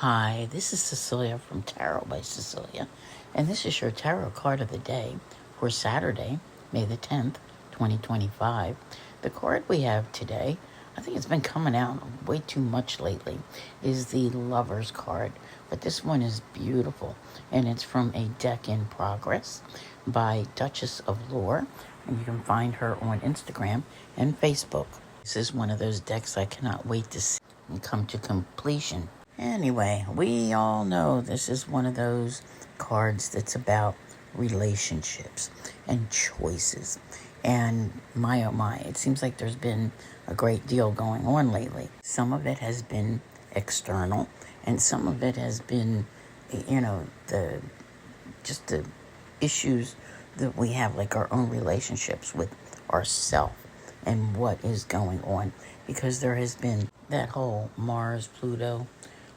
Hi, this is Cecilia from Tarot by Cecilia, and this is your tarot card of the day for Saturday, May the 10th, 2025. The card we have today, I think it's been coming out way too much lately, is the Lover's card. But this one is beautiful, and it's from a deck in progress by Duchess of Lore, and you can find her on Instagram and Facebook. This is one of those decks I cannot wait to see come to completion. Anyway, we all know this is one of those cards that's about relationships and choices. And my oh my, it seems like there's been a great deal going on lately. Some of it has been external, and some of it has been, the issues that we have, like our own relationships with ourself and what is going on. Because there has been that whole Mars, Pluto,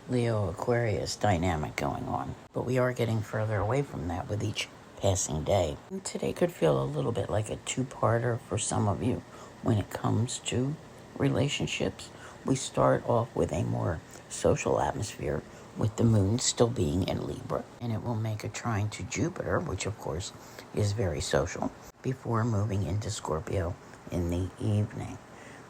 Leo, Aquarius dynamic going on. But we are getting further away from that with each passing day. And today could feel a little bit like a two-parter for some of you when it comes to relationships. We start off with a more social atmosphere with the moon still being in Libra, and it will make a trine to Jupiter, which of course is very social, before moving into Scorpio in the evening.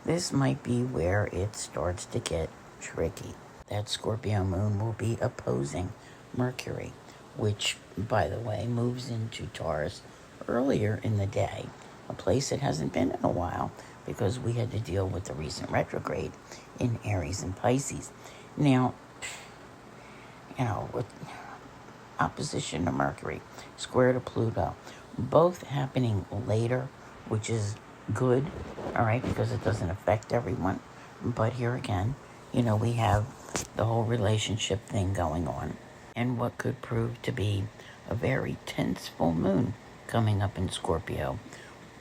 This might be where it starts to get tricky. That Scorpio moon will be opposing Mercury, which, by the way, moves into Taurus earlier in the day, a place it hasn't been in a while because we had to deal with the recent retrograde in Aries and Pisces. Now, with opposition to Mercury, square to Pluto, both happening later, which is good, all right, because it doesn't affect everyone. But here again, we have the whole relationship thing going on, and what could prove to be a very tense full moon coming up in Scorpio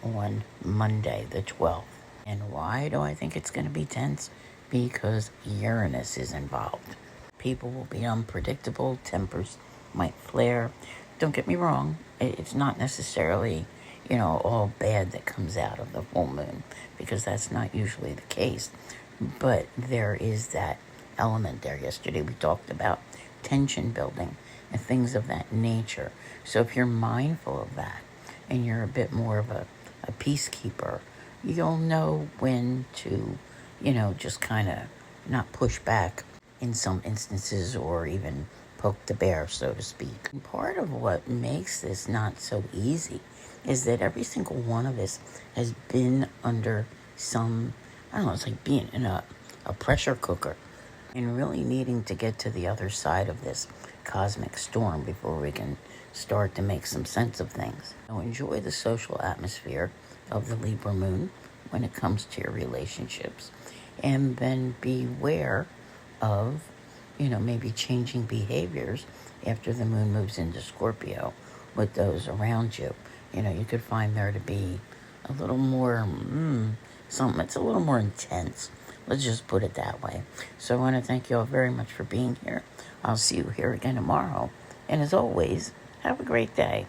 on Monday the 12th. And why do I think it's going to be tense? Because Uranus is involved. People will be unpredictable, tempers might flare. Don't get me wrong, it's not necessarily, all bad that comes out of the full moon, because that's not usually the case. But there is that element there. Yesterday we talked about tension building and things of that nature. So if you're mindful of that and you're a bit more of a peacekeeper, you'll know when to, just kind of not push back in some instances, or even poke the bear, so to speak. And part of what makes this not so easy is that every single one of us has been under some, it's like being in a pressure cooker and really needing to get to the other side of this cosmic storm before we can start to make some sense of things. So enjoy the social atmosphere of the Libra moon when it comes to your relationships, and then beware of, maybe changing behaviors after the moon moves into Scorpio with those around you. You could find there to be a little more, something that's a little more intense. Let's just put it that way. So I want to thank you all very much for being here. I'll see you here again tomorrow. And as always, have a great day.